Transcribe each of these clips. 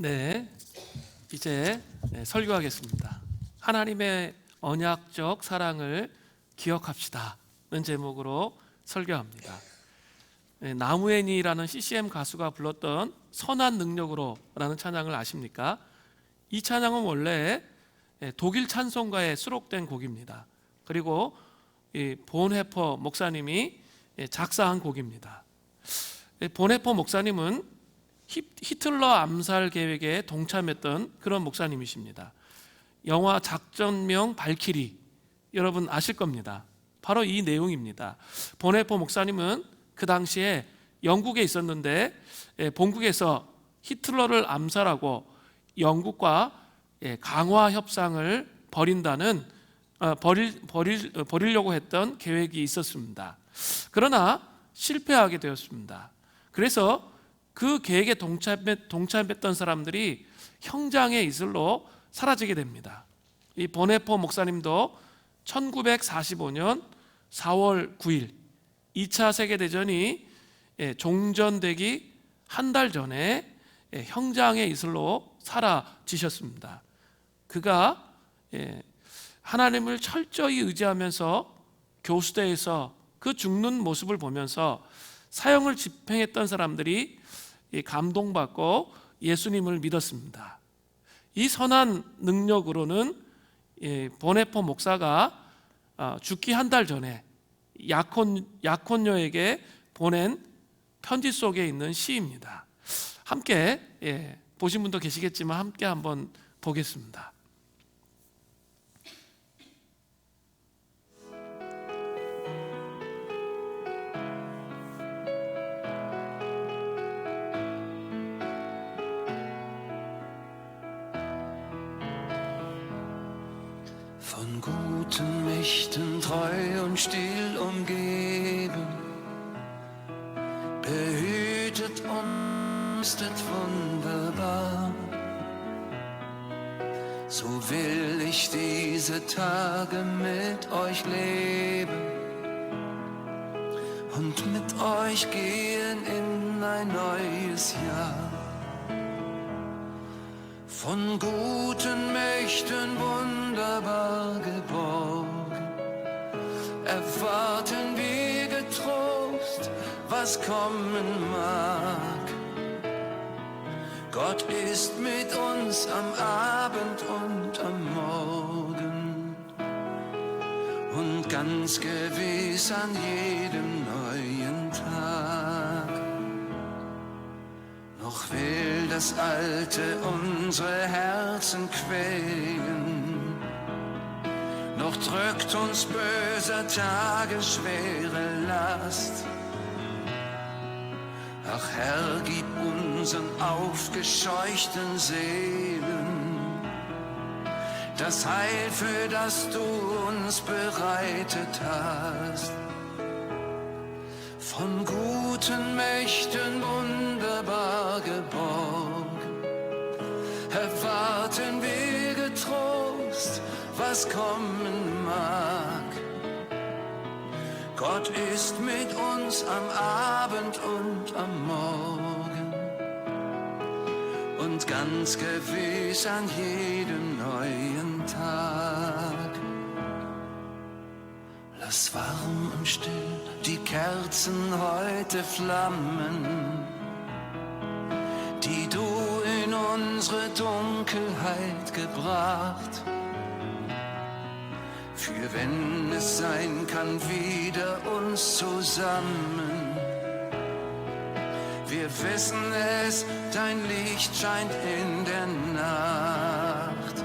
네, 이제 설교하겠습니다. 하나님의 언약적 사랑을 기억합시다는 제목으로 설교합니다. 나무엔이라는 CCM 가수가 불렀던 선한 능력으로라는 찬양을 아십니까? 이 찬양은 원래 독일 찬송가에 수록된 곡입니다. 그리고 본헤퍼 목사님이 작사한 곡입니다. 본헤퍼 목사님은 히틀러 암살 계획에 동참했던 그런 목사님이십니다. 영화 작전명 발키리, 여러분 아실 겁니다. 바로 이 내용입니다. 본헤퍼 목사님은 그 당시에 영국에 있었는데 본국에서 히틀러를 암살하고 영국과 강화 협상을 벌이려고 했던 계획이 있었습니다. 그러나 실패하게 되었습니다. 그래서 그 계획에 동참했던 사람들이 형장의 이슬로 사라지게 됩니다. 이 본헤퍼 목사님도 1945년 4월 9일 2차 세계대전이 종전되기 한 달 전에 형장의 이슬로 사라지셨습니다. 그가 하나님을 철저히 의지하면서 교수대에서 그 죽는 모습을 보면서 사형을 집행했던 사람들이 감동받고 예수님을 믿었습니다. 이 선한 능력으로는 본헤퍼 목사가 죽기 한 달 전에 약혼녀에게 보낸 편지 속에 있는 시입니다. 함께 보신 분도 계시겠지만 함께 한번 보겠습니다. Von guten Mächten treu und still umgeben, behütet uns das wunderbar. So will ich diese Tage mit euch leben und mit euch gehen in ein neues Jahr. Von guten Mächten wunderbar geborgen, erwarten wir getrost, was kommen mag. Gott ist mit uns am Abend und am Morgen und ganz gewiss an jedem neuen Tag. Noch will das Alte unsere Herzen quälen, noch drückt uns böser Tage schwere Last. Ach Herr, gib unseren aufgescheuchten Seelen das Heil, für das du uns bereitet hast. Von guten Mächten wunderbar geborgen, erwarten wir getrost, was kommen mag. Gott ist mit uns am Abend und am Morgen und ganz gewiss an jedem neuen Tag. Lass warm und still die Kerzen heute flammen, die du in unsere Dunkelheit gebracht. Für wenn es sein kann, wieder uns zusammen. Wir wissen es, dein Licht scheint in der Nacht.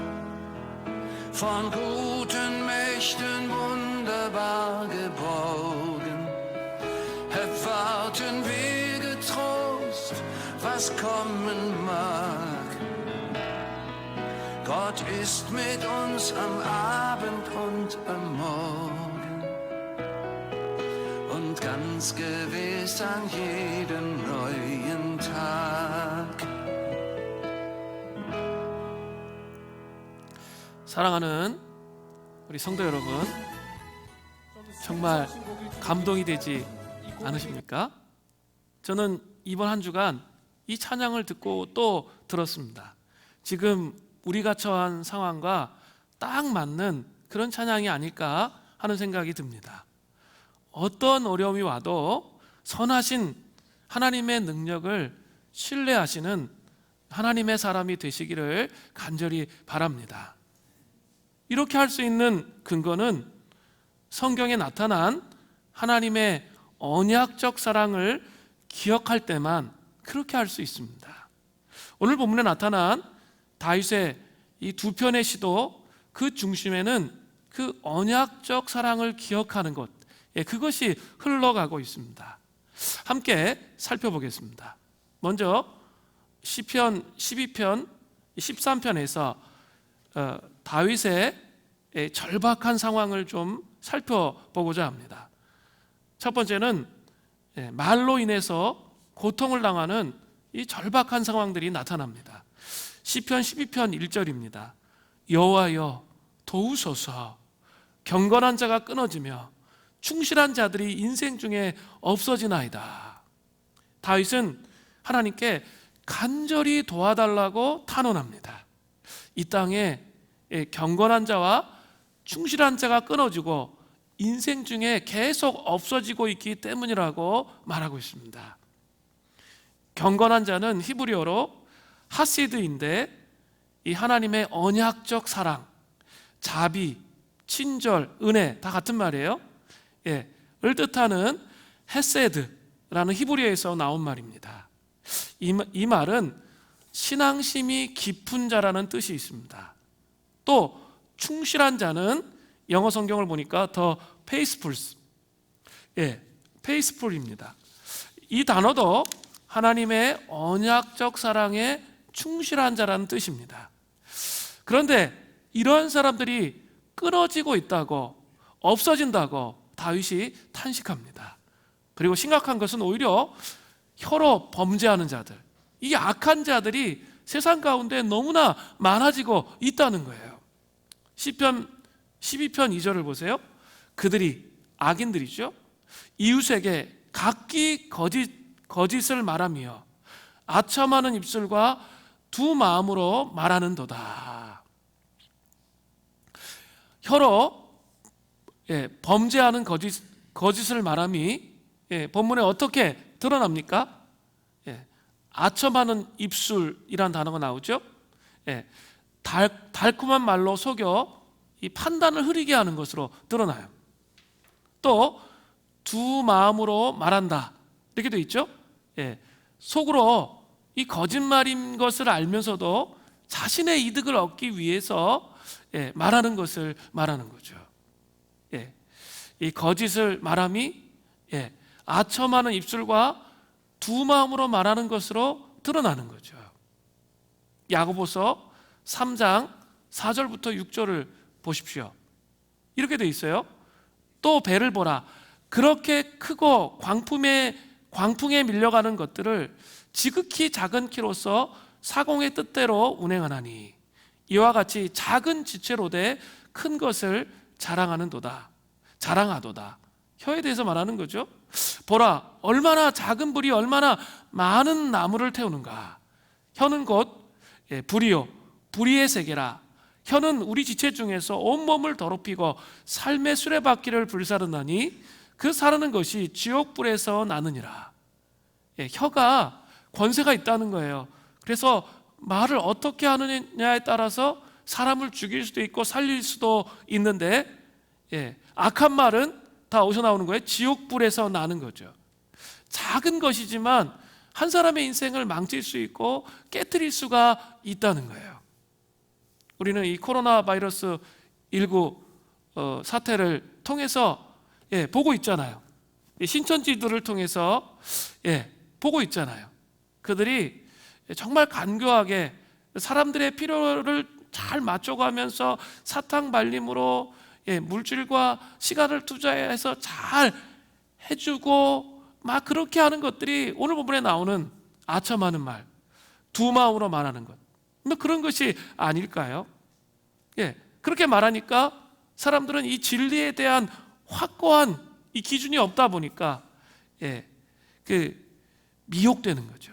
Von guten Mächten wunderbar geborgen, erwarten wir getrost, was kommen mag. Gott ist mit uns am Abend und am Morgen und ganz gewiss an jedem neuen Tag. 사랑하는 우리 성도 여러분, 정말 감동이 되지 않으십니까? 저는 이번 한 주간 이 찬양을 듣고 또 들었습니다. 지금 우리가 처한 상황과 딱 맞는 그런 찬양이 아닐까 하는 생각이 듭니다. 어떤 어려움이 와도 선하신 하나님의 능력을 신뢰하시는 하나님의 사람이 되시기를 간절히 바랍니다. 이렇게 할 수 있는 근거는 성경에 나타난 하나님의 언약적 사랑을 기억할 때만 그렇게 할 수 있습니다. 오늘 본문에 나타난 다윗의 이 두 편의 시도, 그 중심에는 그 언약적 사랑을 기억하는 것, 그것이 흘러가고 있습니다. 함께 살펴보겠습니다. 먼저 시편 12편 13편에서 다윗의 절박한 상황을 좀 살펴보고자 합니다. 첫 번째는 말로 인해서 고통을 당하는 이 절박한 상황들이 나타납니다. 시편 12편 1절입니다. 여호와여 도우소서. 경건한 자가 끊어지며 충실한 자들이 인생 중에 없어지나이다. 다윗은 하나님께 간절히 도와달라고 탄원합니다. 이 땅에 경건한 자와 충실한 자가 끊어지고 인생 중에 계속 없어지고 있기 때문이라고 말하고 있습니다. 경건한 자는 히브리어로 하시드인데, 이 하나님의 언약적 사랑, 자비, 친절, 은혜 다 같은 말이에요. 을 뜻하는 헤세드라는 히브리어에서 나온 말입니다. 이 말은 신앙심이 깊은 자라는 뜻이 있습니다. 또 충실한 자는 영어 성경을 보니까 더 페이스풀스, 페이스풀입니다. 이 단어도 하나님의 언약적 사랑에 충실한 자라는 뜻입니다. 그런데 이러한 사람들이 끊어지고 있다고, 없어진다고 다윗이 탄식합니다. 그리고 심각한 것은 오히려 혀로 범죄하는 자들, 이 악한 자들이 세상 가운데 너무나 많아지고 있다는 거예요. 시편 12편 2절을 보세요. 그들이, 악인들이죠, 이웃에게 각기 거짓을 말하며 아첨하는 입술과 두 마음으로 말하는도다. 혀로 범죄하는 거짓을 말함이 본문에 어떻게 드러납니까? 아첨하는 입술이란 단어가 나오죠. 달콤한 말로 속여 이 판단을 흐리게 하는 것으로 드러나요. 또 두 마음으로 말한다, 이렇게 돼 있죠. 속으로 이 거짓말인 것을 알면서도 자신의 이득을 얻기 위해서 말하는 것을 말하는 거죠. 이 거짓을 말함이 아첨하는 입술과 두 마음으로 말하는 것으로 드러나는 거죠. 야고보서 3장 4절부터 6절을 보십시오. 이렇게 돼 있어요. 또 배를 보라. 그렇게 크고 광풍에 밀려가는 것들을 지극히 작은 키로서 사공의 뜻대로 운행하나니 이와 같이 작은 지체로되 큰 것을 자랑하도다. 혀에 대해서 말하는 거죠. 보라, 얼마나 작은 불이 얼마나 많은 나무를 태우는가. 혀는 곧 불이요 불의의 세계라. 혀는 우리 지체 중에서 온몸을 더럽히고 삶의 수레바퀴를 불사르나니 그 사르는 것이 지옥불에서 나느니라. 혀가 권세가 있다는 거예요. 그래서 말을 어떻게 하느냐에 따라서 사람을 죽일 수도 있고 살릴 수도 있는데, 악한 말은 다 어디서 나오는 거예요? 지옥불에서 나는 거죠. 작은 것이지만 한 사람의 인생을 망칠 수 있고 깨트릴 수가 있다는 거예요. 우리는 이 코로나 바이러스 19 사태를 통해서 보고 있잖아요. 신천지들을 통해서 보고 있잖아요. 그들이 정말 간교하게 사람들의 필요를 잘 맞춰가면서 사탕 발림으로 물질과 시간을 투자해서 잘 해주고 막 그렇게 하는 것들이 오늘 본문에 나오는 아첨하는 말, 두 마음으로 말하는 것, 뭐 그런 것이 아닐까요? 그렇게 말하니까 사람들은 이 진리에 대한 확고한 이 기준이 없다 보니까 미혹되는 거죠.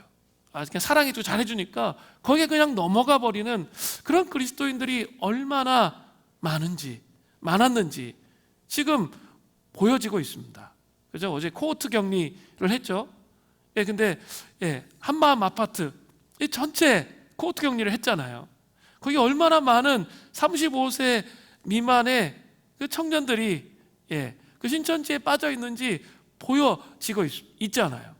그냥 사랑해주고 잘해주니까 거기에 그냥 넘어가 버리는 그런 그리스도인들이 얼마나 많았는지 지금 보여지고 있습니다. 그죠? 어제 코호트 격리를 했죠. 근데 한마음 아파트 이 전체 코호트 격리를 했잖아요. 거기 얼마나 많은 35세 미만의 그 청년들이 그 신천지에 빠져 있는지 보여지고 있잖아요.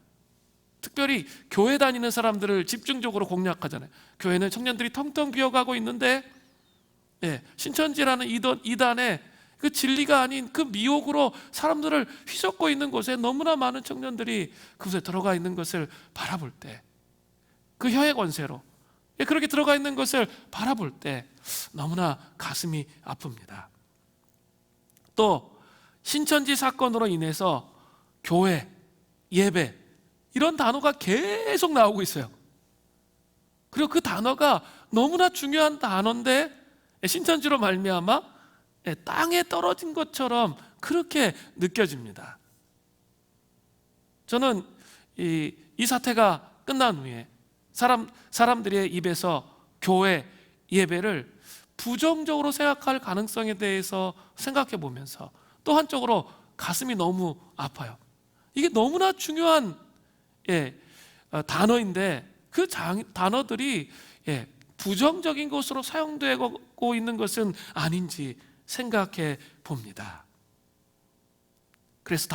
특별히 교회 다니는 사람들을 집중적으로 공략하잖아요. 교회는 청년들이 텅텅 비어가고 있는데 신천지라는 이단의 그 진리가 아닌 그 미혹으로 사람들을 휘젓고 있는 곳에 너무나 많은 청년들이 그곳에 들어가 있는 것을 바라볼 때, 그 혀의 권세로 그렇게 들어가 있는 것을 바라볼 때 너무나 가슴이 아픕니다. 또 신천지 사건으로 인해서 교회, 예배 이런 단어가 계속 나오고 있어요. 그리고 그 단어가 너무나 중요한 단어인데 신천지로 말미암아 땅에 떨어진 것처럼 그렇게 느껴집니다. 저는 이 사태가 끝난 후에 사람들의 입에서 교회, 예배를 부정적으로 생각할 가능성에 대해서 생각해 보면서 또 한쪽으로 가슴이 너무 아파요. 이게 너무나 중요한 단어인데 그 단어들이 부정적인 것으로 사용되고 있는 것은 아닌지 생각해 봅니다. 그래서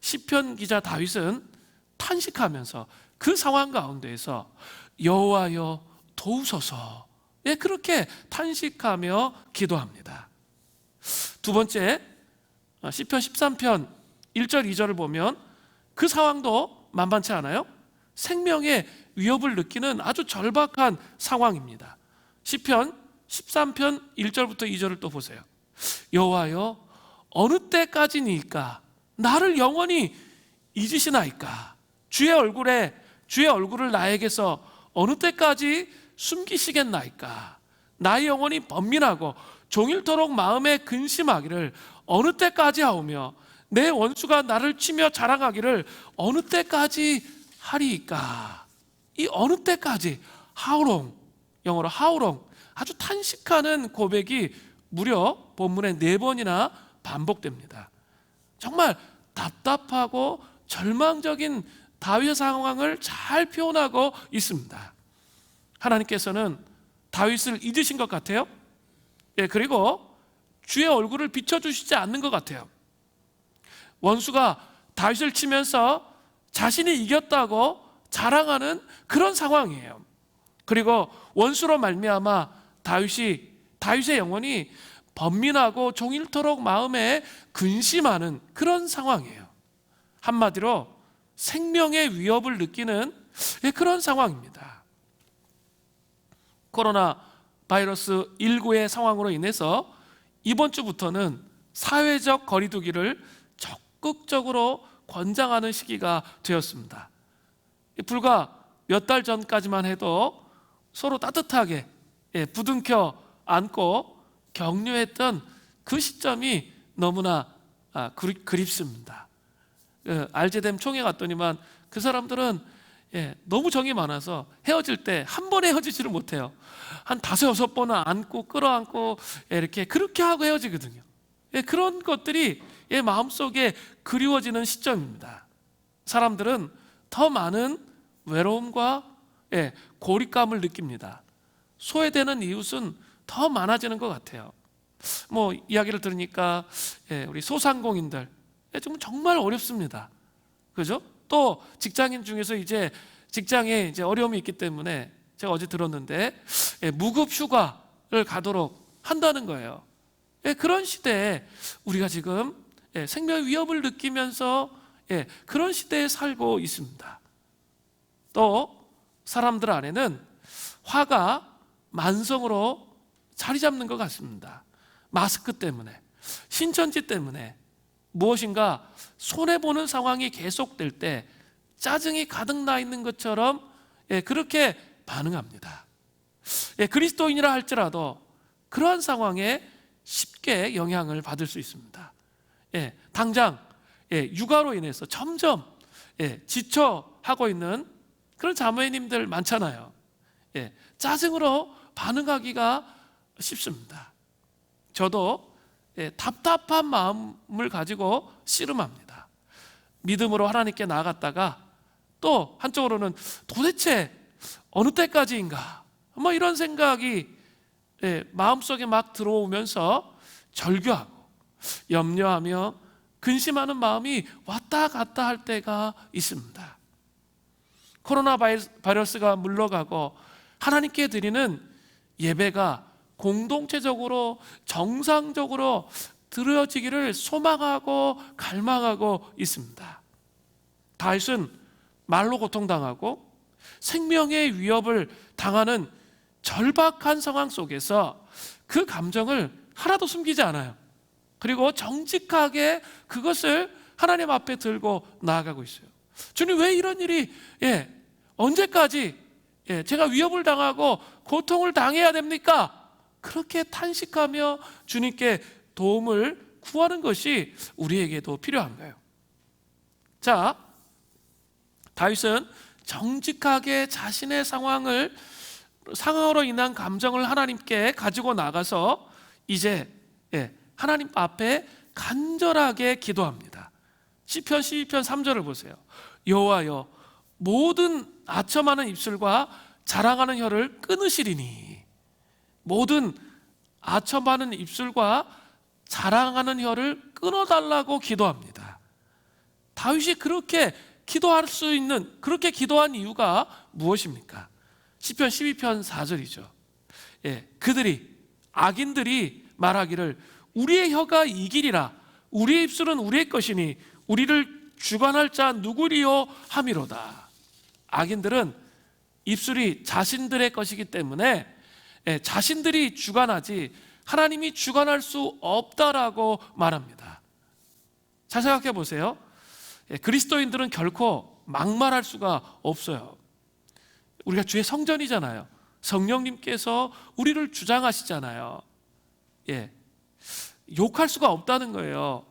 시편 기자 다윗은 탄식하면서 그 상황 가운데에서 여호와여 도우소서 그렇게 탄식하며 기도합니다. 두 번째, 시편 13편 1절 2절을 보면 그 상황도 만만치 않아요. 생명의 위협을 느끼는 아주 절박한 상황입니다. 시편 13편 1절부터 2절을 또 보세요. 여호와여 어느 때까지니까 나를 영원히 잊으시나이까? 주의 얼굴을 나에게서 어느 때까지 숨기시겠나이까? 나의 영혼이 번민하고 종일토록 마음에 근심하기를 어느 때까지 하오며 내 원수가 나를 치며 자랑하기를 어느 때까지 하리이까? 이 어느 때까지, how long, 영어로 how long, 아주 탄식하는 고백이 무려 본문에 4번이나 반복됩니다. 정말 답답하고 절망적인 다윗의 상황을 잘 표현하고 있습니다. 하나님께서는 다윗을 잊으신 것 같아요. 그리고 주의 얼굴을 비춰주시지 않는 것 같아요. 원수가 다윗을 치면서 자신이 이겼다고 자랑하는 그런 상황이에요. 그리고 원수로 말미암아 다윗의 영혼이 번민하고 종일토록 마음에 근심하는 그런 상황이에요. 한마디로 생명의 위협을 느끼는 그런 상황입니다. 코로나 바이러스 19의 상황으로 인해서 이번 주부터는 사회적 거리두기를 적극적으로 권장하는 시기가 되었습니다. 불과 몇 달 전까지만 해도 서로 따뜻하게 부둥켜 안고 격려했던 그 시점이 너무나 그립습니다. 알제댐 총회 갔더니만 그 사람들은 너무 정이 많아서 헤어질 때 한 번에 헤어지지를 못해요. 한 5-6번은 안고 끌어안고 그렇게 하고 헤어지거든요. 그런 것들이 마음속에 그리워지는 시점입니다. 사람들은 더 많은 외로움과 고립감을 느낍니다. 소외되는 이웃은 더 많아지는 것 같아요. 이야기를 들으니까 우리 소상공인들 정말 어렵습니다. 그죠? 또 직장인 중에서 이제 직장에 어려움이 있기 때문에 제가 어제 들었는데 무급 휴가를 가도록 한다는 거예요. 그런 시대에 우리가 지금 생명 위협을 느끼면서 그런 시대에 살고 있습니다. 또 사람들 안에는 화가 만성으로 자리 잡는 것 같습니다. 마스크 때문에, 신천지 때문에 무엇인가 손해보는 상황이 계속될 때 짜증이 가득 나 있는 것처럼 그렇게 반응합니다. 그리스도인이라 할지라도 그러한 상황에 쉽게 영향을 받을 수 있습니다. 당장 육아로 인해서 점점 지쳐하고 있는 그런 자매님들 많잖아요. 짜증으로 반응하기가 쉽습니다. 저도 답답한 마음을 가지고 씨름합니다. 믿음으로 하나님께 나아갔다가 또 한쪽으로는 도대체 어느 때까지인가 뭐 이런 생각이 마음속에 막 들어오면서 절규하고 염려하며 근심하는 마음이 왔다 갔다 할 때가 있습니다. 코로나 바이러스가 물러가고 하나님께 드리는 예배가 공동체적으로 정상적으로 드려지기를 소망하고 갈망하고 있습니다. 다윗은 말로 고통당하고 생명의 위협을 당하는 절박한 상황 속에서 그 감정을 하나도 숨기지 않아요. 그리고 정직하게 그것을 하나님 앞에 들고 나아가고 있어요. 주님, 왜 이런 일이 언제까지 제가 위협을 당하고 고통을 당해야 됩니까? 그렇게 탄식하며 주님께 도움을 구하는 것이 우리에게도 필요한 거예요. 자, 다윗은 정직하게 자신의 상황으로 인한 감정을 하나님께 가지고 나가서 이제 하나님 앞에 간절하게 기도합니다. 시편 12편 3절을 보세요. 여호와여, 모든 아첨하는 입술과 자랑하는 혀를 끊으시리니. 모든 아첨하는 입술과 자랑하는 혀를 끊어달라고 기도합니다. 다윗이 그렇게 기도할 수 있는, 그렇게 기도한 이유가 무엇입니까? 시편 12편 4절이죠. 악인들이 말하기를 우리의 혀가 이기리라, 우리의 입술은 우리의 것이니 우리를 주관할 자 누구리요 함이로다. 악인들은 입술이 자신들의 것이기 때문에 자신들이 주관하지 하나님이 주관할 수 없다라고 말합니다. 잘 생각해 보세요. 그리스도인들은 결코 막말할 수가 없어요. 우리가 주의 성전이잖아요. 성령님께서 우리를 주장하시잖아요. 욕할 수가 없다는 거예요.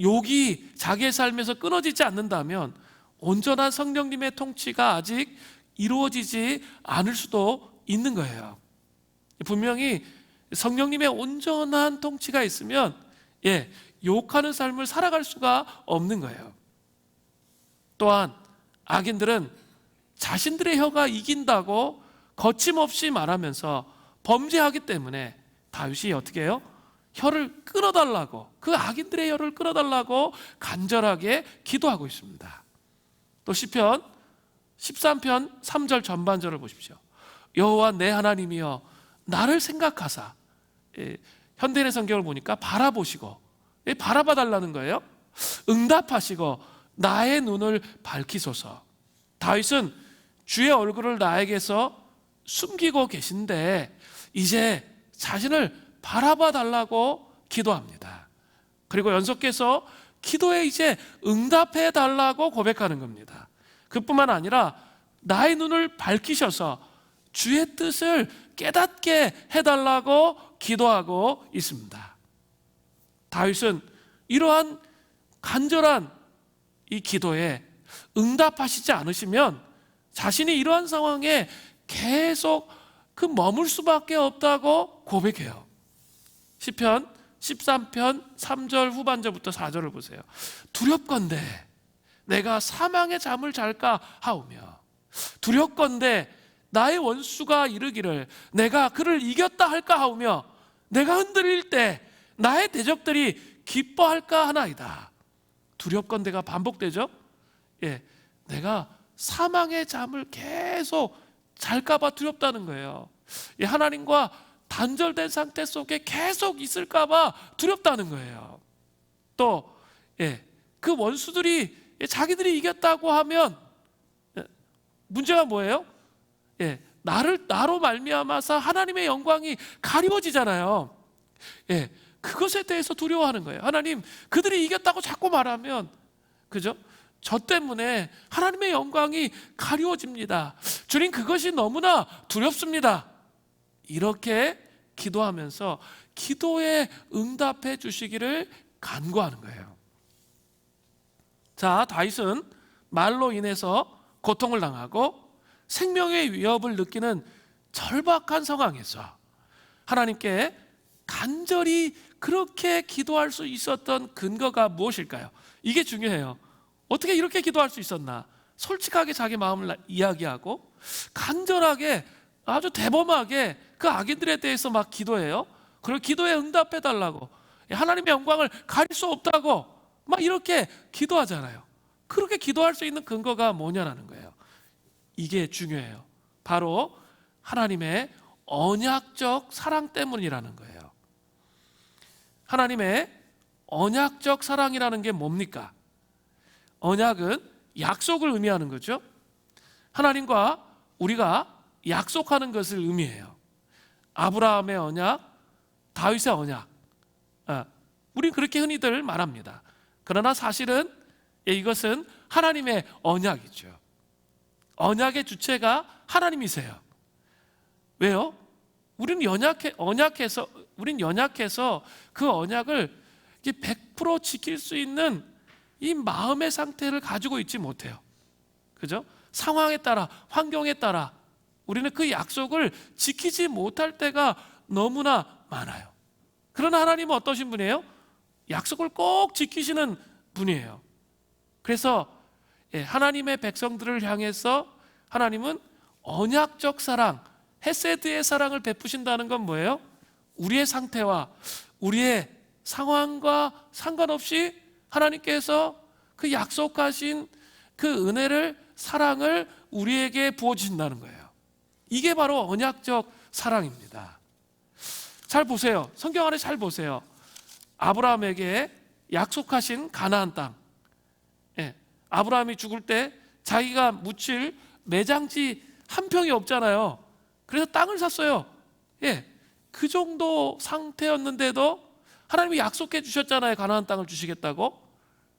욕이 자기의 삶에서 끊어지지 않는다면 온전한 성령님의 통치가 아직 이루어지지 않을 수도 있는 거예요. 분명히 성령님의 온전한 통치가 있으면 욕하는 삶을 살아갈 수가 없는 거예요. 또한 악인들은 자신들의 혀가 이긴다고 거침없이 말하면서 범죄하기 때문에 다윗이 어떻게 해요? 혀를 끊어달라고, 그 악인들의 혀를 끊어달라고 간절하게 기도하고 있습니다. 또 시편 13편 3절 전반절을 보십시오. 여호와 내 하나님이여 나를 생각하사. 현대인의 성경을 보니까 바라보시고, 바라봐 달라는 거예요. 응답하시고 나의 눈을 밝히소서. 다윗은 주의 얼굴을 나에게서 숨기고 계신데 이제 자신을 바라봐 달라고 기도합니다. 그리고 연속해서 기도에 이제 응답해 달라고 고백하는 겁니다. 그뿐만 아니라 나의 눈을 밝히셔서 주의 뜻을 깨닫게 해달라고 기도하고 있습니다. 다윗은 이러한 간절한 이 기도에 응답하시지 않으시면 자신이 이러한 상황에 계속 머물 수밖에 없다고 고백해요. 시편 13편 3절 후반절부터 4절을 보세요. 두렵건대 내가 사망의 잠을 잘까 하오며, 두렵건대 나의 원수가 이르기를 내가 그를 이겼다 할까 하오며, 내가 흔들릴 때 나의 대적들이 기뻐할까 하나이다. 두렵건대가 반복되죠. 내가 사망의 잠을 계속 잘까봐 두렵다는 거예요. 하나님과 단절된 상태 속에 계속 있을까봐 두렵다는 거예요. 또 그 원수들이 자기들이 이겼다고 하면 문제가 뭐예요? 나로 말미암아서 하나님의 영광이 가리워지잖아요. 그것에 대해서 두려워하는 거예요. 하나님, 그들이 이겼다고 자꾸 말하면, 그죠? 저 때문에 하나님의 영광이 가리워집니다. 주님, 그것이 너무나 두렵습니다. 이렇게 기도하면서 기도에 응답해 주시기를 간구하는 거예요. 자, 다윗은 말로 인해서 고통을 당하고 생명의 위협을 느끼는 절박한 상황에서 하나님께 간절히 그렇게 기도할 수 있었던 근거가 무엇일까요? 이게 중요해요. 어떻게 이렇게 기도할 수 있었나? 솔직하게 자기 마음을 이야기하고 간절하게 아주 대범하게 그 악인들에 대해서 막 기도해요. 그리고 기도에 응답해 달라고, 하나님의 영광을 가릴 수 없다고 막 이렇게 기도하잖아요. 그렇게 기도할 수 있는 근거가 뭐냐라는 거예요. 이게 중요해요. 바로 하나님의 언약적 사랑 때문이라는 거예요. 하나님의 언약적 사랑이라는 게 뭡니까? 언약은 약속을 의미하는 거죠. 하나님과 우리가 약속하는 것을 의미해요. 아브라함의 언약, 다윗의 언약, 우린 그렇게 흔히들 말합니다. 그러나 사실은 이것은 하나님의 언약이죠. 언약의 주체가 하나님이세요. 왜요? 우리는 연약해서 그 언약을 100% 지킬 수 있는 이 마음의 상태를 가지고 있지 못해요. 그죠? 상황에 따라, 환경에 따라 우리는 그 약속을 지키지 못할 때가 너무나 많아요. 그러나 하나님은 어떠신 분이에요? 약속을 꼭 지키시는 분이에요. 그래서 하나님의 백성들을 향해서 하나님은 언약적 사랑, 헤세드의 사랑을 베푸신다는 건 뭐예요? 우리의 상태와 우리의 상황과 상관없이 하나님께서 그 약속하신 그 은혜를, 사랑을 우리에게 부어주신다는 거예요. 이게 바로 언약적 사랑입니다. 잘 보세요. 성경 안에 잘 보세요. 아브라함에게 약속하신 가나안 땅, 아브라함이 죽을 때 자기가 묻힐 매장지 한 평이 없잖아요. 그래서 땅을 샀어요. 그 정도 상태였는데도 하나님이 약속해 주셨잖아요. 가나안 땅을 주시겠다고.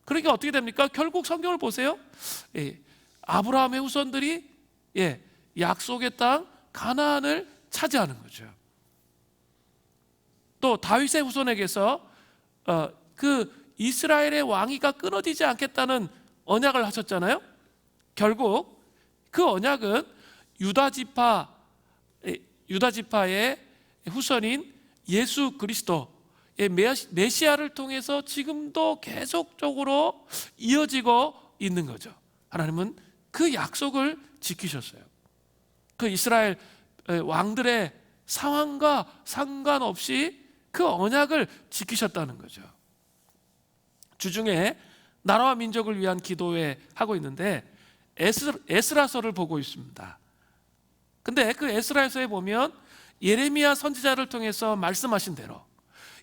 그러니까 어떻게 됩니까? 결국 성경을 보세요. 아브라함의 후손들이 약속의 땅 가나안을 차지하는 거죠. 또 다윗의 후손에게서 그 이스라엘의 왕위가 끊어지지 않겠다는 언약을 하셨잖아요. 결국 그 언약은 유다 지파의 후손인 예수 그리스도의 메시아를 통해서 지금도 계속적으로 이어지고 있는 거죠. 하나님은 그 약속을 지키셨어요. 그 이스라엘 왕들의 상황과 상관없이 그 언약을 지키셨다는 거죠. 주중에 나라와 민족을 위한 기도회 하고 있는데 에스라서를 보고 있습니다. 근데 그 에스라서에 보면 예레미야 선지자를 통해서 말씀하신 대로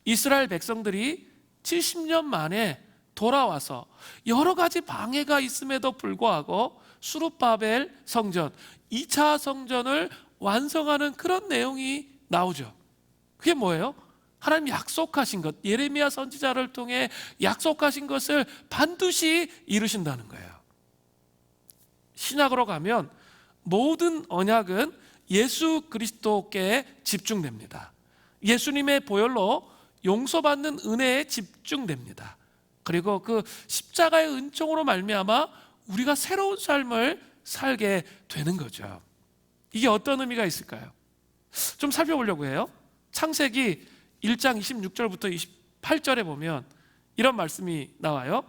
이스라엘 백성들이 70년 만에 돌아와서 여러 가지 방해가 있음에도 불구하고 수룹바벨 성전, 2차 성전을 완성하는 그런 내용이 나오죠. 그게 뭐예요? 하나님 약속하신 것, 예레미야 선지자를 통해 약속하신 것을 반드시 이루신다는 거예요. 신약으로 가면 모든 언약은 예수 그리스도께 집중됩니다. 예수님의 보혈로 용서받는 은혜에 집중됩니다. 그리고 그 십자가의 은총으로 말미암아 우리가 새로운 삶을 살게 되는 거죠. 이게 어떤 의미가 있을까요? 좀 살펴보려고 해요. 창세기 1장 26절부터 28절에 보면 이런 말씀이 나와요.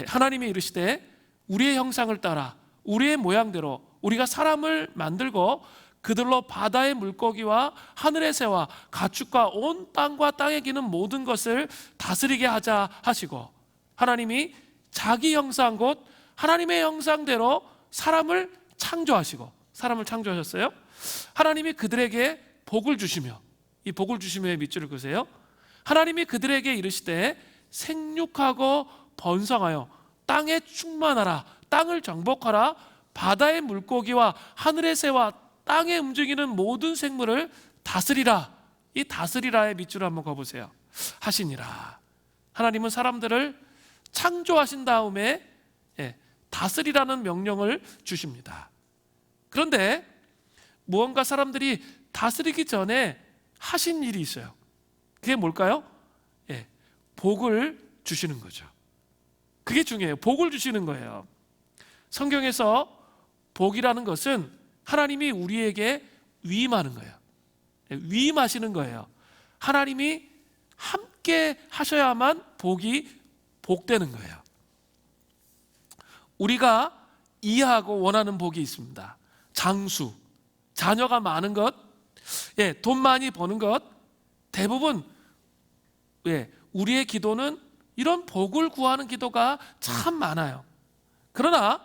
하나님이 이르시되 우리의 형상을 따라 우리의 모양대로 우리가 사람을 만들고 그들로 바다의 물고기와 하늘의 새와 가축과 온 땅과 땅에 기는 모든 것을 다스리게 하자 하시고, 하나님이 자기 형상 곧 하나님의 형상대로 사람을 창조하셨어요. 하나님이 그들에게 복을 주시며, 이 복을 주시며의 밑줄을 그으세요. 하나님이 그들에게 이르시되 생육하고 번성하여 땅에 충만하라, 땅을 정복하라, 바다의 물고기와 하늘의 새와 땅에 움직이는 모든 생물을 다스리라. 이 다스리라의 밑줄을 한번 그어보세요. 하시니라. 하나님은 사람들을 창조하신 다음에 다스리라는 명령을 주십니다. 그런데 무언가 사람들이 다스리기 전에 하신 일이 있어요. 그게 뭘까요? 복을 주시는 거죠. 그게 중요해요. 복을 주시는 거예요. 성경에서 복이라는 것은 하나님이 우리에게 위임하는 거예요. 위임하시는 거예요. 하나님이 함께 하셔야만 복이 복되는 거예요. 우리가 이해하고 원하는 복이 있습니다. 장수, 자녀가 많은 것, 돈 많이 버는 것. 대부분 우리의 기도는 이런 복을 구하는 기도가 참 많아요. 그러나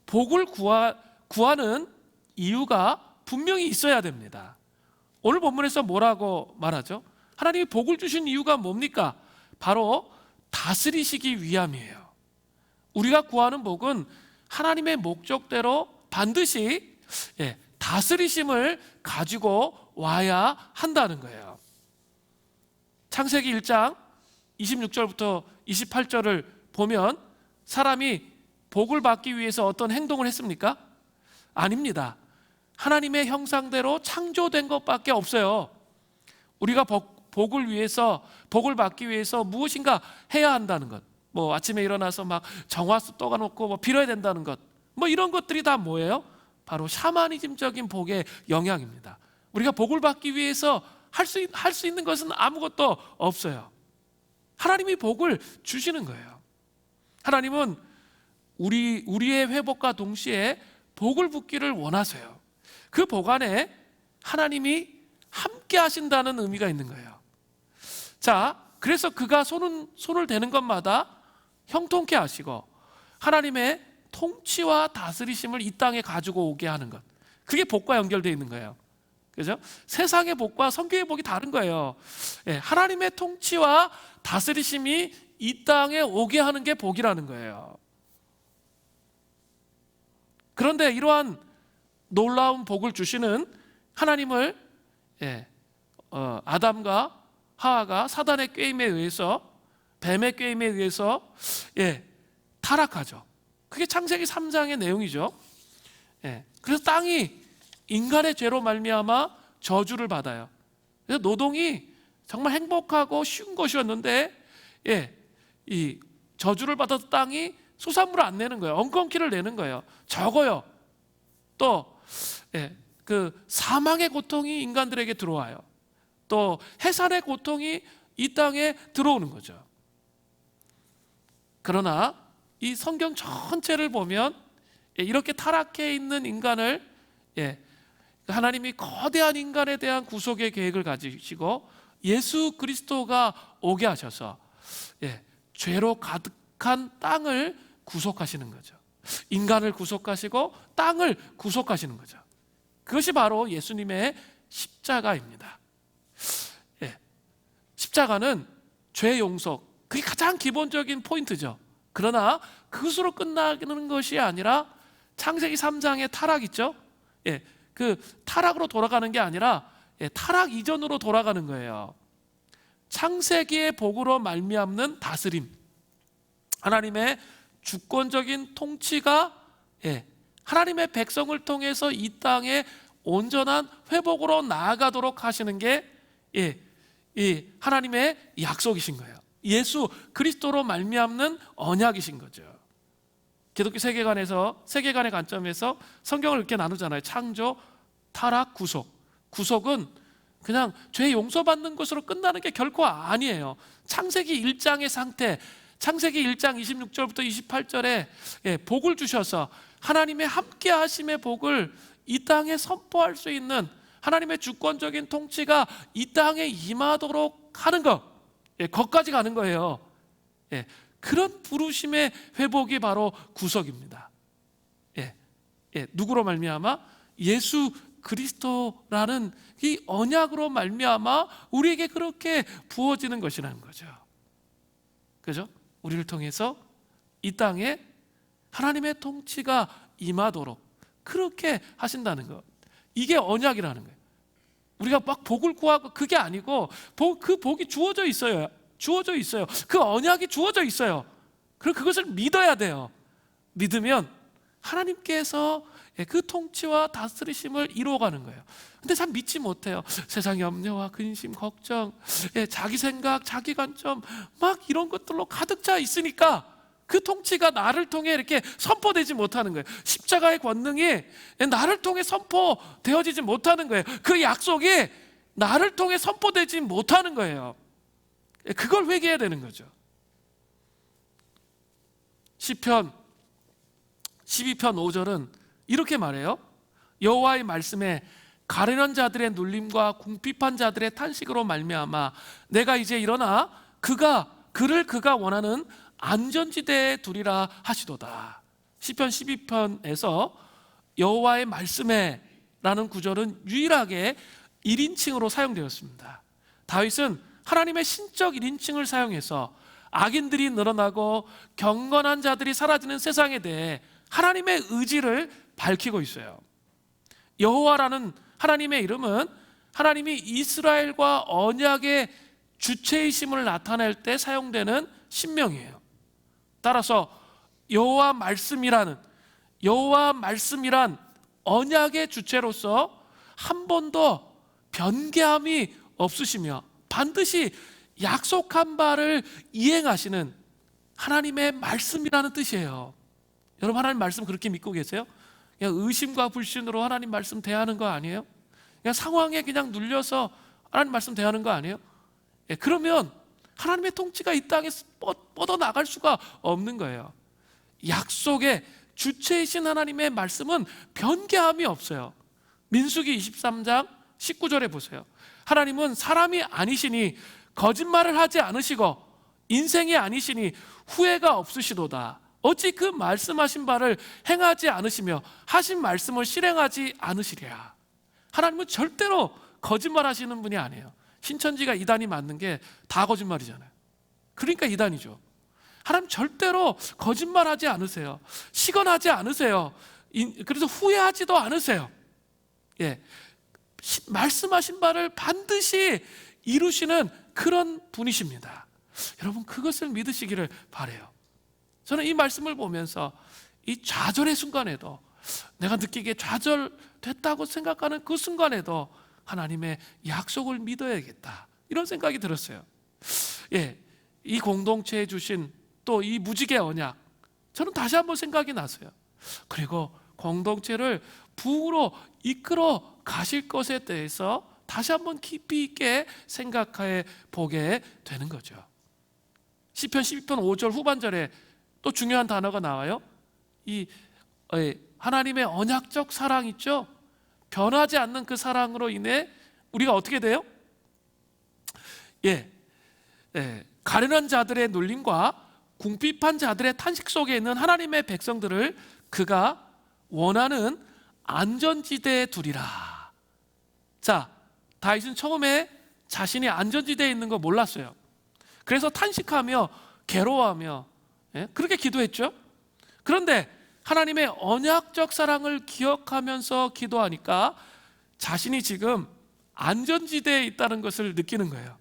복을 구하는 이유가 분명히 있어야 됩니다. 오늘 본문에서 뭐라고 말하죠? 하나님이 복을 주신 이유가 뭡니까? 바로 다스리시기 위함이에요. 우리가 구하는 복은 하나님의 목적대로 반드시 다스리심을 가지고 와야 한다는 거예요. 창세기 1장 26절부터 28절을 보면 사람이 복을 받기 위해서 어떤 행동을 했습니까? 아닙니다. 하나님의 형상대로 창조된 것밖에 없어요. 우리가 복을 위해서, 복을 받기 위해서 무엇인가 해야 한다는 것, 뭐 아침에 일어나서 막 정화수 떠가놓고 뭐 빌어야 된다는 것, 뭐 이런 것들이 다 뭐예요? 바로 샤머니즘적인 복의 영향입니다. 우리가 복을 받기 위해서 할 수 있는 것은 아무것도 없어요. 하나님이 복을 주시는 거예요. 하나님은 우리의 회복과 동시에 복을 붓기를 원하세요. 그 복 안에 하나님이 함께 하신다는 의미가 있는 거예요. 자, 그래서 그가 손을 대는 것마다 형통케 하시고 하나님의 통치와 다스리심을 이 땅에 가지고 오게 하는 것, 그게 복과 연결되어 있는 거예요. 그죠? 세상의 복과 성경의 복이 다른 거예요. 하나님의 통치와 다스리심이 이 땅에 오게 하는 게 복이라는 거예요. 그런데 이러한 놀라운 복을 주시는 하나님을 아담과 하와가 사단의 꾀임에 의해서, 뱀의 꾀임에 의해서 타락하죠. 그게 창세기 3장의 내용이죠. 그래서 땅이 인간의 죄로 말미암아 저주를 받아요. 그래서 노동이 정말 행복하고 쉬운 것이었는데 이 저주를 받아서 땅이 수산물을 안 내는 거예요. 엉겅퀴를 내는 거예요. 적어요. 또 그 사망의 고통이 인간들에게 들어와요. 또 해산의 고통이 이 땅에 들어오는 거죠. 그러나 이 성경 전체를 보면 이렇게 타락해 있는 인간을 하나님이 거대한 인간에 대한 구속의 계획을 가지시고 예수 그리스도가 오게 하셔서 죄로 가득한 땅을 구속하시는 거죠. 인간을 구속하시고 땅을 구속하시는 거죠. 그것이 바로 예수님의 십자가입니다. 십자가는 죄 용서, 그게 가장 기본적인 포인트죠. 그러나 그것으로 끝나는 것이 아니라 창세기 3장의 타락 있죠? 그 타락으로 돌아가는 게 아니라 타락 이전으로 돌아가는 거예요. 창세기의 복으로 말미암는 다스림, 하나님의 주권적인 통치가 하나님의 백성을 통해서 이 땅에 온전한 회복으로 나아가도록 하시는 게 하나님의 약속이신 거예요. 예수 그리스도로 말미암는 언약이신 거죠. 기독교 세계관의 관점에서 성경을 이렇게 나누잖아요. 창조, 타락, 구속. 구속은 그냥 죄 용서받는 것으로 끝나는 게 결코 아니에요. 창세기 1장의 상태, 창세기 1장 26절부터 28절에 복을 주셔서 하나님의 함께 하심의 복을 이 땅에 선포할 수 있는 하나님의 주권적인 통치가 이 땅에 임하도록 하는 것, 거기까지 가는 거예요. 그런 부르심의 회복이 바로 구속입니다. 누구로 말미암아? 예수 그리스도라는 이 언약으로 말미암아 우리에게 그렇게 부어지는 것이라는 거죠. 그죠? 우리를 통해서 이 땅에 하나님의 통치가 임하도록 그렇게 하신다는 것, 이게 언약이라는 거예요. 우리가 막 복을 구하고 그게 아니고 그 복이 주어져 있어요. 주어져 있어요. 그 언약이 주어져 있어요. 그리고 그것을 믿어야 돼요. 믿으면 하나님께서 그 통치와 다스리심을 이루어가는 거예요. 근데 참 믿지 못해요. 세상의 염려와 근심, 걱정, 자기 생각, 자기 관점 막 이런 것들로 가득 차 있으니까 그 통치가 나를 통해 이렇게 선포되지 못하는 거예요. 십자가의 권능이 나를 통해 선포되어지지 못하는 거예요. 그 약속이 나를 통해 선포되지 못하는 거예요. 그걸 회개해야 되는 거죠. 시편 12편 5절은 이렇게 말해요. 여호와의 말씀에 가련한 자들의 눌림과 궁핍한 자들의 탄식으로 말미암아 내가 이제 일어나 그가 원하는 안전지대에 두리라 하시도다. 시편 12편에서 여호와의 말씀에 라는 구절은 유일하게 1인칭으로 사용되었습니다. 다윗은 하나님의 신적 1인칭을 사용해서 악인들이 늘어나고 경건한 자들이 사라지는 세상에 대해 하나님의 의지를 밝히고 있어요. 여호와라는 하나님의 이름은 하나님이 이스라엘과 언약의 주체이심을 나타낼 때 사용되는 신명이에요. 따라서 여호와 말씀이란 언약의 주체로서 한 번도 변개함이 없으시며 반드시 약속한 바를 이행하시는 하나님의 말씀이라는 뜻이에요. 여러분, 하나님 말씀 그렇게 믿고 계세요? 그냥 의심과 불신으로 하나님 말씀 대하는 거 아니에요? 그냥 상황에 그냥 눌려서 하나님 말씀 대하는 거 아니에요? 그러면 하나님의 통치가 이 땅에서 뻗어나갈 수가 없는 거예요. 약속의 주체이신 하나님의 말씀은 변개함이 없어요. 민수기 23장 19절에 보세요. 하나님은 사람이 아니시니 거짓말을 하지 않으시고 인생이 아니시니 후회가 없으시도다. 어찌 그 말씀하신 바를 행하지 않으시며 하신 말씀을 실행하지 않으시랴. 하나님은 절대로 거짓말하시는 분이 아니에요. 신천지가 이단이 맞는 게 다 거짓말이잖아요. 그러니까 이단이죠. 하나님 절대로 거짓말하지 않으세요. 시건하지 않으세요. 그래서 후회하지도 않으세요. 말씀하신 바를 반드시 이루시는 그런 분이십니다. 여러분, 그것을 믿으시기를 바라요. 저는 이 말씀을 보면서 이 좌절의 순간에도, 내가 느끼기에 좌절됐다고 생각하는 그 순간에도 하나님의 약속을 믿어야겠다, 이런 생각이 들었어요. 이 공동체에 주신 또 이 무지개 언약, 저는 다시 한번 생각이 났어요. 그리고 공동체를 부흥으로 이끌어 가실 것에 대해서 다시 한번 깊이 있게 생각해 보게 되는 거죠. 시편 12편 5절 후반절에 또 중요한 단어가 나와요. 이 하나님의 언약적 사랑 있죠? 변하지 않는 그 사랑으로 인해 우리가 어떻게 돼요? 가련한 자들의 눌림과 궁핍한 자들의 탄식 속에 있는 하나님의 백성들을 그가 원하는 안전지대에 두리라. 자, 다윗은 처음에 자신이 안전지대에 있는 거 몰랐어요. 그래서 탄식하며 괴로워하며 그렇게 기도했죠. 그런데 하나님의 언약적 사랑을 기억하면서 기도하니까 자신이 지금 안전지대에 있다는 것을 느끼는 거예요.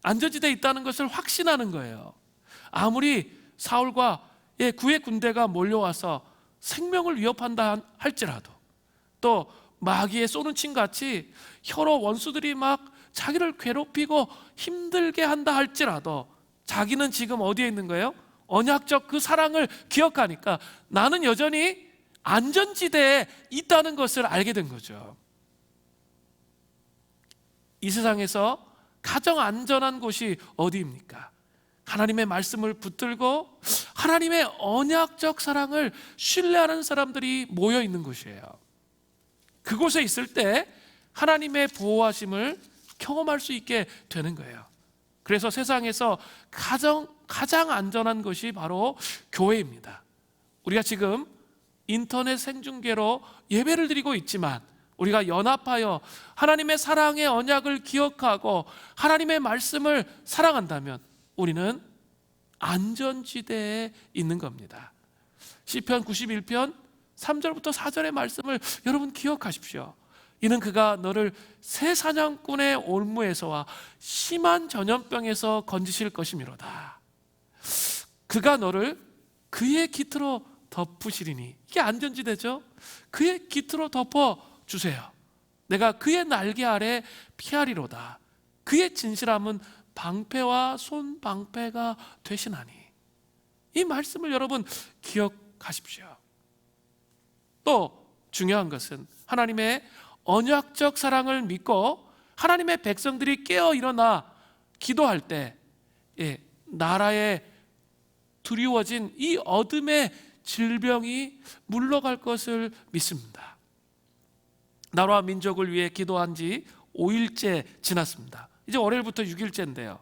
안전지대에 있다는 것을 확신하는 거예요. 아무리 사울과 구의 군대가 몰려와서 생명을 위협한다 할지라도, 또 마귀의 쏘는 침같이 혀로 원수들이 막 자기를 괴롭히고 힘들게 한다 할지라도 자기는 지금 어디에 있는 거예요? 언약적 그 사랑을 기억하니까 나는 여전히 안전지대에 있다는 것을 알게 된 거죠. 이 세상에서 가장 안전한 곳이 어디입니까? 하나님의 말씀을 붙들고 하나님의 언약적 사랑을 신뢰하는 사람들이 모여 있는 곳이에요. 그곳에 있을 때 하나님의 보호하심을 경험할 수 있게 되는 거예요. 그래서 세상에서 가장 안전한 것이 바로 교회입니다. 우리가 지금 인터넷 생중계로 예배를 드리고 있지만 우리가 연합하여 하나님의 사랑의 언약을 기억하고 하나님의 말씀을 사랑한다면 우리는 안전지대에 있는 겁니다. 시편 91편 3절부터 4절의 말씀을 여러분 기억하십시오. 이는 그가 너를 새 사냥꾼의 올무에서와 심한 전염병에서 건지실 것이미로다. 그가 너를 그의 깃으로 덮으시리니, 이게 안전지대죠. 그의 깃으로 덮어주세요. 내가 그의 날개 아래 피하리로다. 그의 진실함은 방패와 손방패가 되시나니. 이 말씀을 여러분 기억하십시오. 또 중요한 것은 하나님의 언약적 사랑을 믿고 하나님의 백성들이 깨어 일어나 기도할 때 나라에 두려워진 이 어둠의 질병이 물러갈 것을 믿습니다. 나라와 민족을 위해 기도한 지 5일째 지났습니다. 이제 월요일부터 6일째인데요.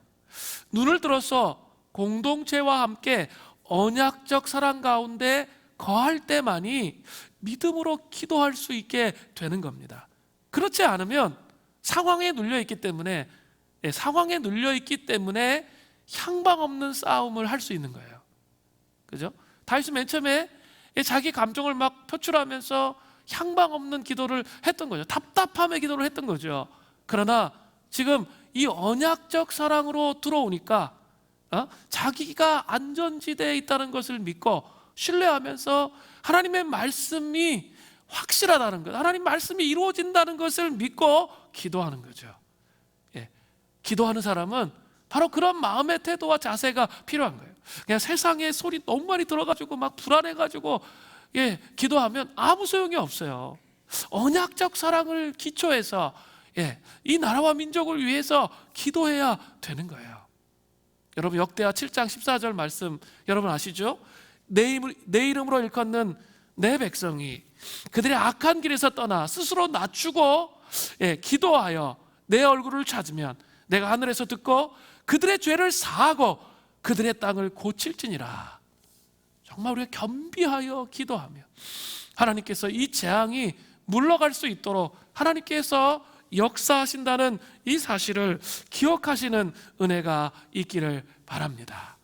눈을 들어서 공동체와 함께 언약적 사랑 가운데 거할 때만이 믿음으로 기도할 수 있게 되는 겁니다. 그렇지 않으면 상황에 눌려 있기 때문에 향방 없는 싸움을 할 수 있는 거예요. 그죠? 다윗은 맨 처음에 자기 감정을 막 표출하면서 향방 없는 기도를 했던 거죠. 답답함의 기도를 했던 거죠. 그러나 지금 이 언약적 사랑으로 들어오니까 자기가 안전지대에 있다는 것을 믿고 신뢰하면서 하나님의 말씀이 확실하다는 것, 하나님 말씀이 이루어진다는 것을 믿고 기도하는 거죠. 기도하는 사람은 바로 그런 마음의 태도와 자세가 필요한 거예요. 그냥 세상에 소리 너무 많이 들어가지고 막 불안해가지고 기도하면 아무 소용이 없어요. 언약적 사랑을 기초해서 이 나라와 민족을 위해서 기도해야 되는 거예요. 여러분 역대하 7장 14절 말씀 여러분 아시죠? 내 이름으로 일컫는 내 백성이 그들의 악한 길에서 떠나 스스로 낮추고 기도하여 내 얼굴을 찾으면 내가 하늘에서 듣고 그들의 죄를 사하고 그들의 땅을 고칠지니라. 정말 우리가 겸비하여 기도하며 하나님께서 이 재앙이 물러갈 수 있도록 하나님께서 역사하신다는 이 사실을 기억하시는 은혜가 있기를 바랍니다.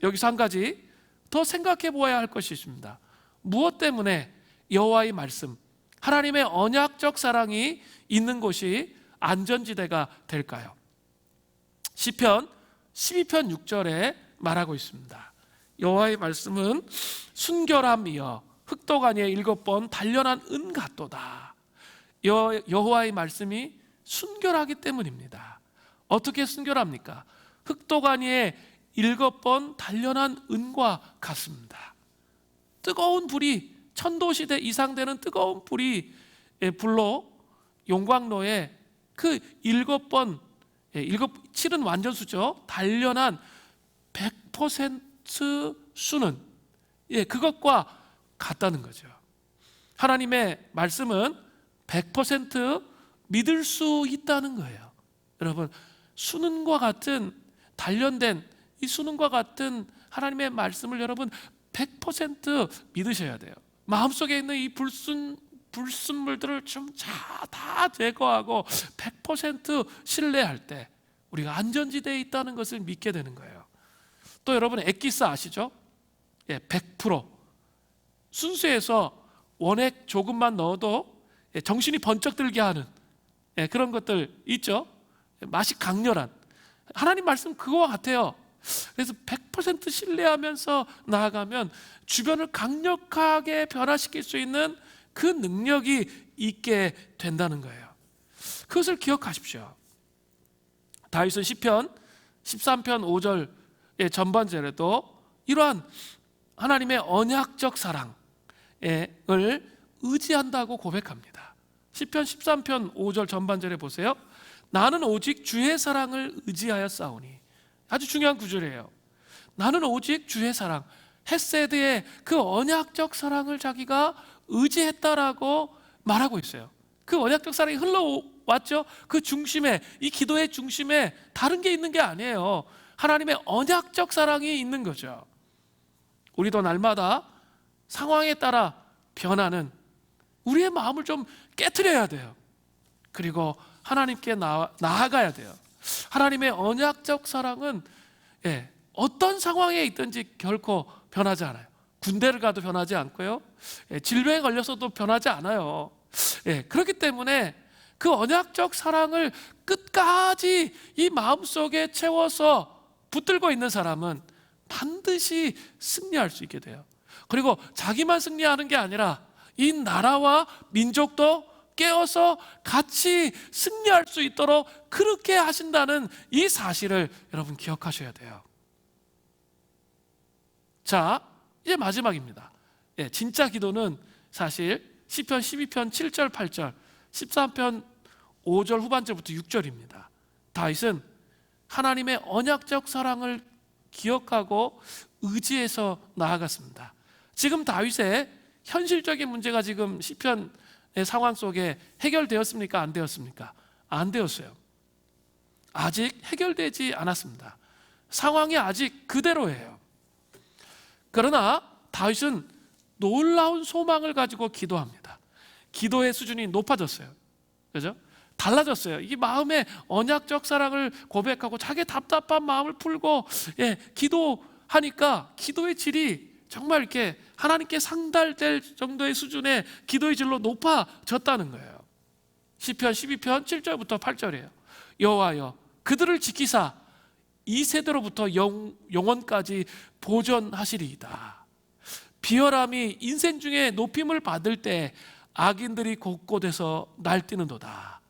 여기서 한 가지 더 생각해 보아야 할 것이 있습니다. 무엇 때문에 여호와의 말씀, 하나님의 언약적 사랑이 있는 곳이 안전지대가 될까요? 시편 12편 6절에 말하고 있습니다. 여호와의 말씀은 순결함이여 흑독 안에 7번 단련한 은 같도다. 여호와의 말씀이 순결하기 때문입니다. 어떻게 순결합니까? 흑독 안에 7번 단련한 은과 같습니다. 뜨거운 불이 천도시대 이상 되는 뜨거운 불이 불로 용광로에 그 7번 7은 완전수죠. 단련한 100% 수는 그것과 같다는 거죠. 하나님의 말씀은 100% 믿을 수 있다는 거예요. 여러분 수능과 같은 단련된 이 수능과 같은 하나님의 말씀을 여러분 100% 믿으셔야 돼요. 마음속에 있는 이 불순물들을 좀 다 제거하고 100% 신뢰할 때 우리가 안전지대에 있다는 것을 믿게 되는 거예요. 또 여러분 엑기스 아시죠? 100% 순수해서 원액 조금만 넣어도 정신이 번쩍 들게 하는 그런 것들 있죠? 맛이 강렬한 하나님 말씀 그거와 같아요. 그래서 100% 신뢰하면서 나아가면 주변을 강력하게 변화시킬 수 있는 그 능력이 있게 된다는 거예요. 그것을 기억하십시오. 다윗은 시편 13편 5절 전반절에도 이러한 하나님의 언약적 사랑을 의지한다고 고백합니다. 시편 13편 5절 전반절에 보세요. 나는 오직 주의 사랑을 의지하여 싸우니. 아주 중요한 구절이에요. 나는 오직 주의 사랑, 헤세드의 그 언약적 사랑을 자기가 의지했다라고 말하고 있어요. 그 언약적 사랑이 흘러왔죠. 그 중심에, 이 기도의 중심에 다른 게 있는 게 아니에요. 하나님의 언약적 사랑이 있는 거죠. 우리도 날마다 상황에 따라 변하는 우리의 마음을 좀 깨트려야 돼요. 그리고 하나님께 나아가야 돼요. 하나님의 언약적 사랑은 어떤 상황에 있든지 결코 변하지 않아요. 군대를 가도 변하지 않고요. 질병에 걸려서도 변하지 않아요. 그렇기 때문에 그 언약적 사랑을 끝까지 이 마음속에 채워서 붙들고 있는 사람은 반드시 승리할 수 있게 돼요. 그리고 자기만 승리하는 게 아니라 이 나라와 민족도 깨어서 같이 승리할 수 있도록 그렇게 하신다는 이 사실을 여러분 기억하셔야 돼요. 자, 이제 마지막입니다. 진짜 기도는 사실 시편 12편 7절 8절, 13편 5절 후반절부터 6절입니다. 다윗은 하나님의 언약적 사랑을 기억하고 의지해서 나아갔습니다. 지금 다윗의 현실적인 문제가 지금 시편의 상황 속에 해결되었습니까? 안 되었습니까? 안 되었어요. 아직 해결되지 않았습니다. 상황이 아직 그대로예요. 그러나 다윗은 놀라운 소망을 가지고 기도합니다. 기도의 수준이 높아졌어요. 그죠? 달라졌어요. 이 마음의 언약적 사랑을 고백하고 자기 답답한 마음을 풀고 기도하니까 기도의 질이 정말 이렇게 하나님께 상달될 정도의 수준의 기도의 질로 높아졌다는 거예요. 시편 12편 7절부터 8절이에요. 여호와여 그들을 지키사 이 세대로부터 영원까지 보존하시리이다. 비열함이 인생 중에 높임을 받을 때 악인들이 곳곳에서 날뛰는도다.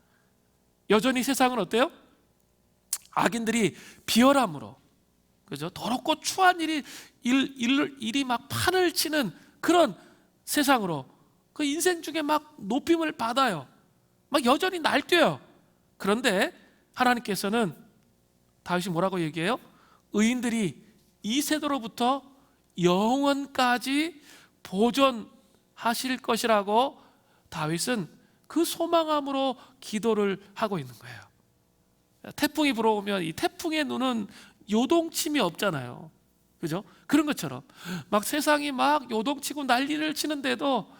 여전히 세상은 어때요? 악인들이 비열함으로, 그죠? 더럽고 추한 일이 막 판을 치는 그런 세상으로 그 인생 중에 막 높임을 받아요. 막 여전히 날뛰어요. 그런데 하나님께서는 다윗이 뭐라고 얘기해요? 의인들이 이 세대로부터 영원까지 보존하실 것이라고 다윗은 그 소망함으로 기도를 하고 있는 거예요. 태풍이 불어오면 이 태풍의 눈은 요동침이 없잖아요. 그죠? 그런 것처럼 막 세상이 막 요동치고 난리를 치는데도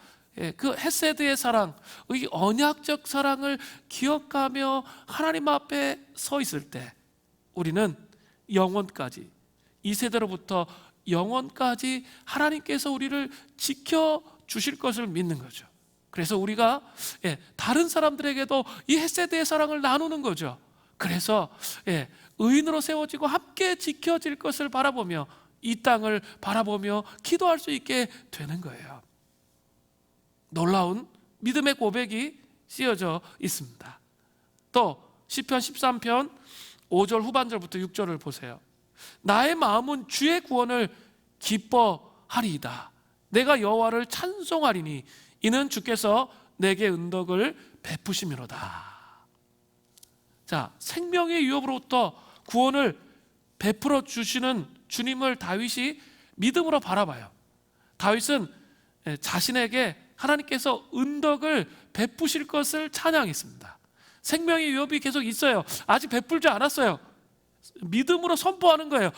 그 헤세드의 사랑, 이 언약적 사랑을 기억하며 하나님 앞에 서 있을 때 우리는 영원까지, 이 세대로부터 영원까지 하나님께서 우리를 지켜주실 것을 믿는 거죠. 그래서 우리가 다른 사람들에게도 이 헤세드의 사랑을 나누는 거죠. 그래서 의인으로 세워지고 함께 지켜질 것을 바라보며 이 땅을 바라보며 기도할 수 있게 되는 거예요. 놀라운 믿음의 고백이 쓰여져 있습니다. 또 시편 13편 5절 후반절부터 6절을 보세요. 나의 마음은 주의 구원을 기뻐하리이다. 내가 여호와를 찬송하리니 이는 주께서 내게 은덕을 베푸심이로다. 자, 생명의 위협으로부터 구원을 베풀어 주시는 주님을 다윗이 믿음으로 바라봐요. 다윗은 자신에게 하나님께서 은덕을 베푸실 것을 찬양했습니다. 생명의 위협이 계속 있어요. 아직 베풀지 않았어요. 믿음으로 선포하는 거예요.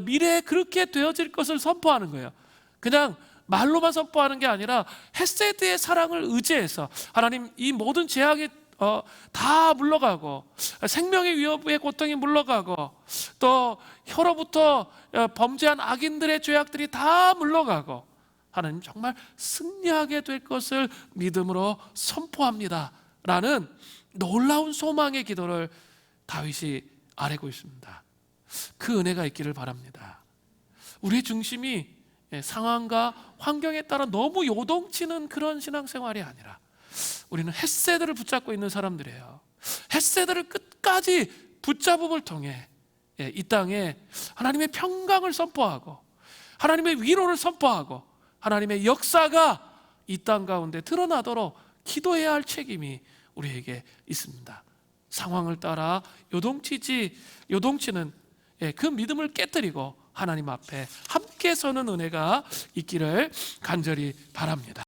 미래에 그렇게 되어질 것을 선포하는 거예요. 그냥 말로만 선포하는 게 아니라 헤세드의 사랑을 의지해서 하나님 이 모든 재앙이 다 물러가고 생명의 위협의 고통이 물러가고 또 혀로부터 범죄한 악인들의 죄악들이 다 물러가고 하나님 정말 승리하게 될 것을 믿음으로 선포합니다 라는 놀라운 소망의 기도를 다윗이 아뢰고 있습니다. 그 은혜가 있기를 바랍니다. 우리의 중심이 상황과 환경에 따라 너무 요동치는 그런 신앙생활이 아니라 우리는 헤세드를 붙잡고 있는 사람들이에요. 헤세드를 끝까지 붙잡음을 통해 이 땅에 하나님의 평강을 선포하고 하나님의 위로를 선포하고 하나님의 역사가 이 땅 가운데 드러나도록 기도해야 할 책임이 우리에게 있습니다. 상황을 따라 요동치는 그 믿음을 깨뜨리고 하나님 앞에 함께 서는 은혜가 있기를 간절히 바랍니다.